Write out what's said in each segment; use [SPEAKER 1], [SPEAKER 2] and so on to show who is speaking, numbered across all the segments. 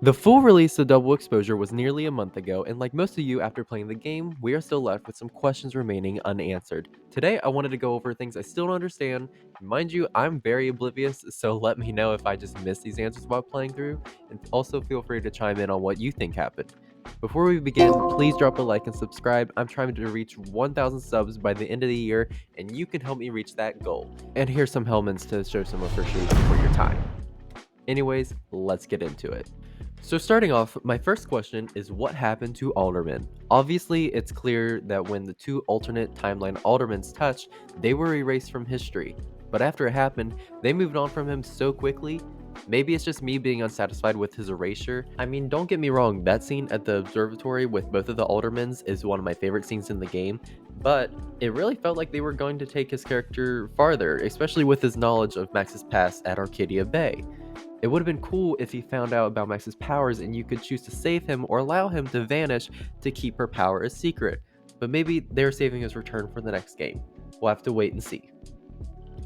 [SPEAKER 1] The full release of Double Exposure was nearly a month ago, and like most of you after playing the game, we are still left with some questions remaining unanswered. Today, I wanted to go over things I still don't understand. Mind you, I'm very oblivious, so let me know if I just missed these answers while playing through, and also feel free to chime in on what you think happened. Before we begin, please drop a like and subscribe. I'm trying to reach 1,000 subs by the end of the year, and you can help me reach that goal. And here's some helmets to show some appreciation for your time. Anyways, let's get into it. So starting off, my first question is what happened to Alderman? Obviously, it's clear that when the two alternate timeline Aldermans touched, they were erased from history. But after it happened, they moved on from him so quickly. Maybe it's just me being unsatisfied with his erasure. I mean, don't get me wrong, that scene at the observatory with both of the Aldermans is one of my favorite scenes in the game, but it really felt like they were going to take his character farther, especially with his knowledge of Max's past at Arcadia Bay. It would have been cool if he found out about Max's powers and you could choose to save him or allow him to vanish to keep her power a secret. But maybe they're saving his return for the next game. We'll have to wait and see.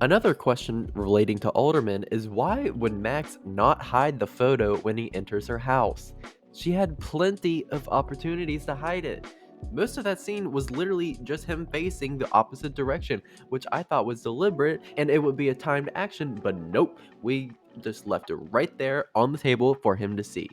[SPEAKER 1] Another question relating to Alderman is why would Max not hide the photo when he enters her house? She had plenty of opportunities to hide it. Most of that scene was literally just him facing the opposite direction, which I thought was deliberate and it would be a timed action, but nope, we just left it right there on the table for him to see.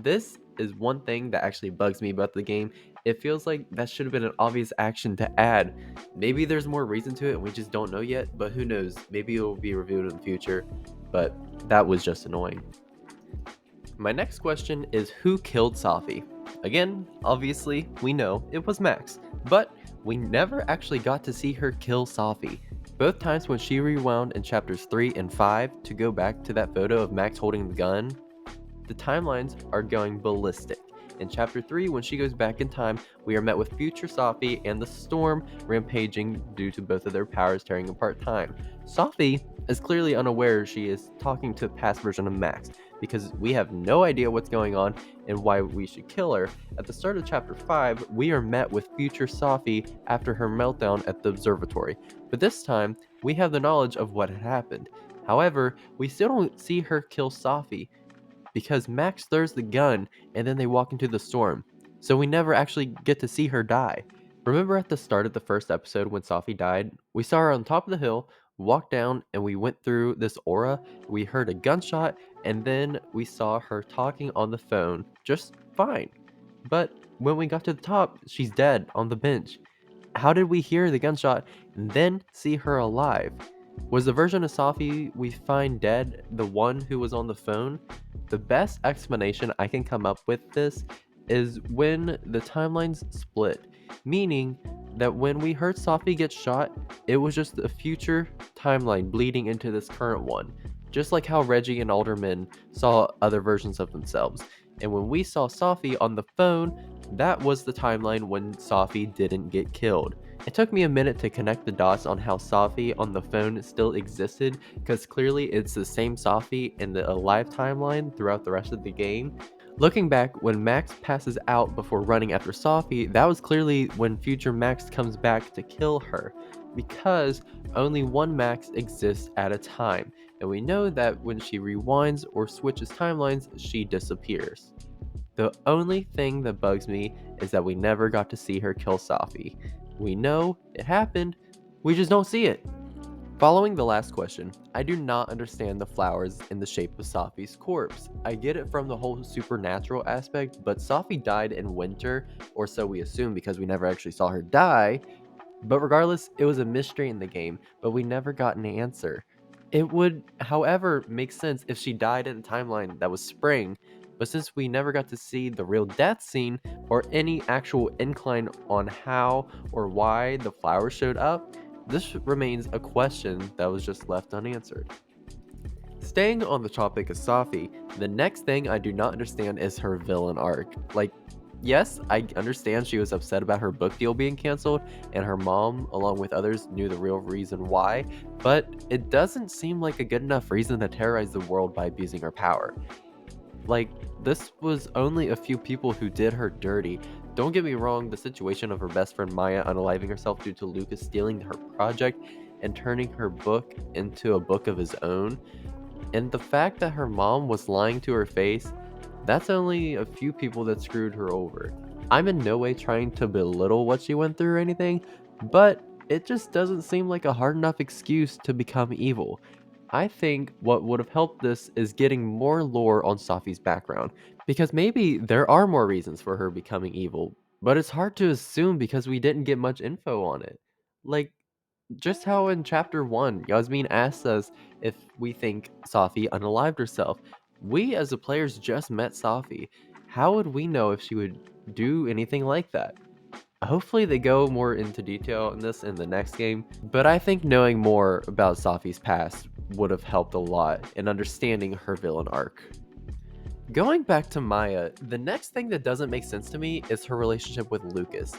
[SPEAKER 1] This is one thing that actually bugs me about the game. It feels like that should have been an obvious action to add. Maybe there's more reason to it and we just don't know yet, but who knows? Maybe it will be revealed in the future, but that was just annoying. My next question is who killed Safi? Again, obviously, we know it was Max, but we never actually got to see her kill Safi. Both times when she rewound in chapters 3 and 5 to go back to that photo of Max holding the gun, the timelines are going ballistic. In chapter 3, when she goes back in time, we are met with future Safi and the storm rampaging due to both of their powers tearing apart time. Safi is clearly unaware she is talking to the past version of Max, because we have no idea what's going on and why we should kill her. At the start of chapter 5, we are met with future Safi after her meltdown at the observatory, but this time, we have the knowledge of what had happened. However, we still don't see her kill Safi, because Max throws the gun and then they walk into the storm. So we never actually get to see her die. Remember at the start of the first episode when Safi died? We saw her on top of the hill, walked down, and we went through this aura. We heard a gunshot, and then we saw her talking on the phone just fine. But when we got to the top, she's dead on the bench. How did we hear the gunshot and then see her alive? Was the version of Safi we find dead the one who was on the phone? The best explanation I can come up with this is when the timelines split, meaning that when we heard Safi get shot, it was just a future timeline bleeding into this current one, just like how Reggie and Alderman saw other versions of themselves. And when we saw Safi on the phone, that was the timeline when Safi didn't get killed. It took me a minute to connect the dots on how Safi on the phone still existed, because clearly it's the same Safi in the alive timeline throughout the rest of the game. Looking back, when Max passes out before running after Safi, that was clearly when future Max comes back to kill her, because only one Max exists at a time, and we know that when she rewinds or switches timelines, she disappears. The only thing that bugs me is that we never got to see her kill Safi. We know it happened, we just don't see it. Following the last question, I do not understand the flowers in the shape of Safi's corpse. I get it from the whole supernatural aspect, but Safi died in winter, or so we assume because we never actually saw her die. But regardless, it was a mystery in the game, but we never got an answer. It would, however, make sense if she died in a timeline that was spring, but since we never got to see the real death scene or any actual incline on how or why the flowers showed up, this remains a question that was just left unanswered. Staying on the topic of Safi, the next thing I do not understand is her villain arc. Like, yes, I understand she was upset about her book deal being canceled, and her mom, along with others, knew the real reason why, but it doesn't seem like a good enough reason to terrorize the world by abusing her power. Like, this was only a few people who did her dirty. Don't get me wrong, the situation of her best friend Maya unaliving herself due to Lucas stealing her project and turning her book into a book of his own, and the fact that her mom was lying to her face, That's only a few people that screwed her over. I'm in no way trying to belittle what she went through or anything, but it just doesn't seem like a hard enough excuse to become evil. I think what would have helped this is getting more lore on Safi's background, because maybe there are more reasons for her becoming evil, but it's hard to assume because we didn't get much info on it. Like, just how in chapter 1, Yasmin asks us if we think Safi unalived herself. We as the players just met Safi. How would we know if she would do anything like that? Hopefully they go more into detail in this in the next game, but I think knowing more about Safi's past would have helped a lot in understanding her villain arc. Going back to Maya, the next thing that doesn't make sense to me is her relationship with Lucas.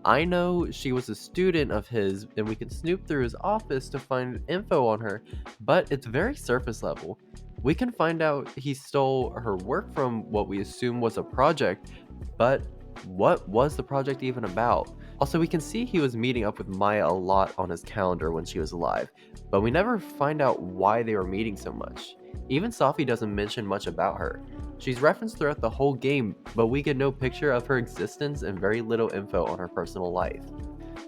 [SPEAKER 1] I know she was a student of his, and we can snoop through his office to find info on her, but it's very surface level. We can find out he stole her work from what we assume was a project, but what was the project even about? Also, we can see he was meeting up with Maya a lot on his calendar when she was alive, but we never find out why they were meeting so much. Even Safi doesn't mention much about her. She's referenced throughout the whole game, but we get no picture of her existence and very little info on her personal life.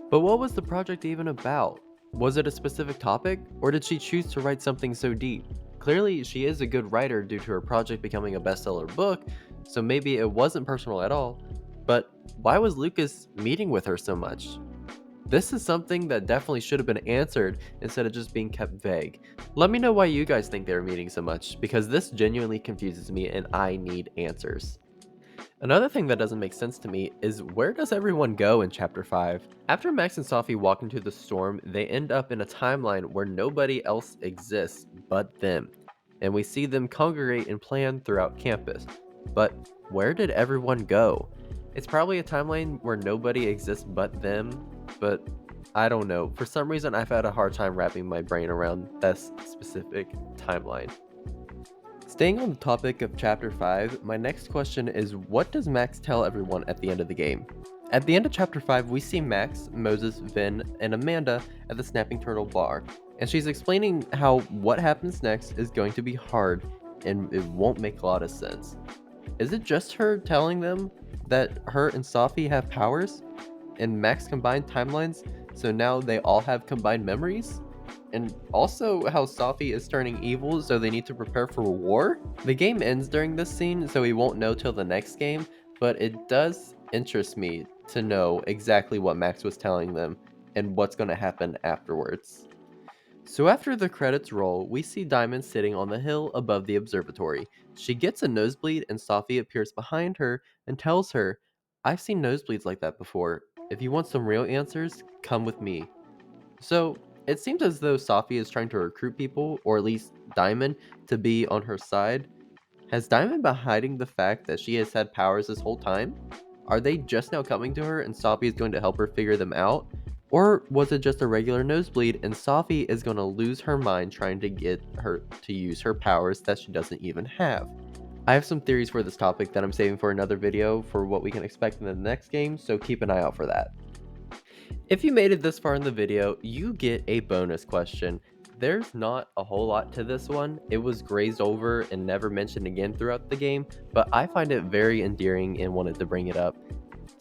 [SPEAKER 1] But what was the project even about? Was it a specific topic, or did she choose to write something so deep? Clearly, she is a good writer due to her project becoming a bestseller book, so maybe it wasn't personal at all. But why was Lucas meeting with her so much? This is something that definitely should have been answered instead of just being kept vague. Let me know why you guys think they were meeting so much, because this genuinely confuses me and I need answers. Another thing that doesn't make sense to me is where does everyone go in Chapter 5? After Max and Sophie walk into the storm, they end up in a timeline where nobody else exists but them, and we see them congregate and plan throughout campus. But where did everyone go? It's probably a timeline where nobody exists but them, but I don't know. For some reason, I've had a hard time wrapping my brain around this specific timeline. Staying on the topic of Chapter 5, my next question is what does Max tell everyone at the end of the game? At the end of Chapter 5, we see Max, Moses, Vin, and Amanda at the Snapping Turtle bar, and she's explaining how what happens next is going to be hard and it won't make a lot of sense. Is it just her telling them that her and Safi have powers and Max combined timelines, so now they all have combined memories? And also how Safi is turning evil, so they need to prepare for war? The game ends during this scene, so we won't know till the next game, but it does interest me to know exactly what Max was telling them and what's going to happen afterwards. So after the credits roll, we see Diamond sitting on the hill above the observatory. She gets a nosebleed and Safi appears behind her and tells her, "I've seen nosebleeds like that before. If you want some real answers, come with me." So it seems as though Safi is trying to recruit people, or at least Diamond, to be on her side. Has Diamond been hiding the fact that she has had powers this whole time? Are they just now coming to her and Safi is going to help her figure them out? Or was it just a regular nosebleed and Safi is going to lose her mind trying to get her to use her powers that she doesn't even have? I have some theories for this topic that I'm saving for another video for what we can expect in the next game, so keep an eye out for that. If you made it this far in the video, you get a bonus question. There's not a whole lot to this one. It was grazed over and never mentioned again throughout the game, but I find it very endearing and wanted to bring it up.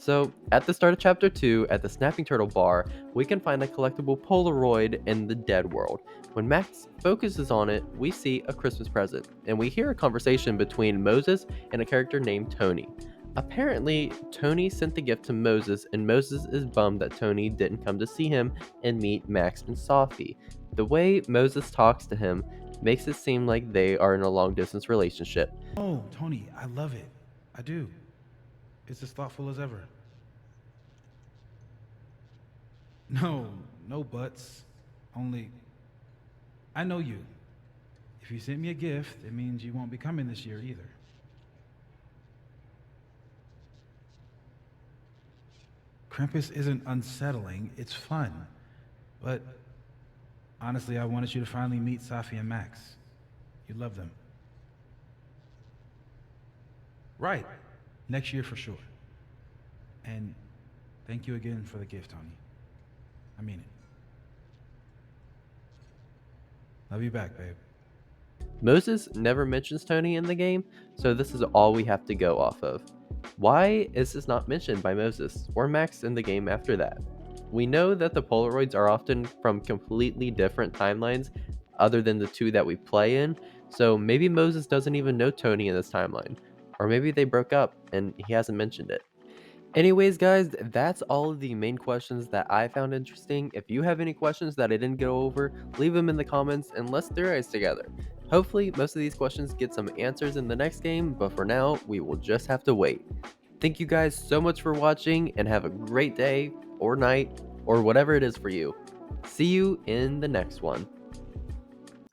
[SPEAKER 1] So, at the start of Chapter 2, at the Snapping Turtle bar, we can find a collectible Polaroid in the dead world. When Max focuses on it, we see a Christmas present, and we hear a conversation between Moses and a character named Tony. Apparently, Tony sent the gift to Moses, and Moses is bummed that Tony didn't come to see him and meet Max and Sophie. The way Moses talks to him makes it seem like they are in a long distance relationship.
[SPEAKER 2] Oh, Tony, I love it. I do. It's as thoughtful as ever. No, no buts. Only, I know you. If you sent me a gift, it means you won't be coming this year either. Krampus isn't unsettling, it's fun. But honestly, I wanted you to finally meet Safi and Max. You love them. Right. Next year for sure. And thank you again for the gift, Tony. I mean it. Love you back, babe.
[SPEAKER 1] Moses never mentions Tony in the game, so this is all we have to go off of. Why is this not mentioned by Moses or Max in the game after that? We know that the Polaroids are often from completely different timelines other than the two that we play in, so maybe Moses doesn't even know Tony in this timeline. Or maybe they broke up and he hasn't mentioned it. Anyways, guys, that's all of the main questions that I found interesting. If you have any questions that I didn't go over, leave them in the comments and let's theorize together. Hopefully, most of these questions get some answers in the next game, but for now, we will just have to wait. Thank you guys so much for watching and have a great day or night or whatever it is for you. See you in the next one.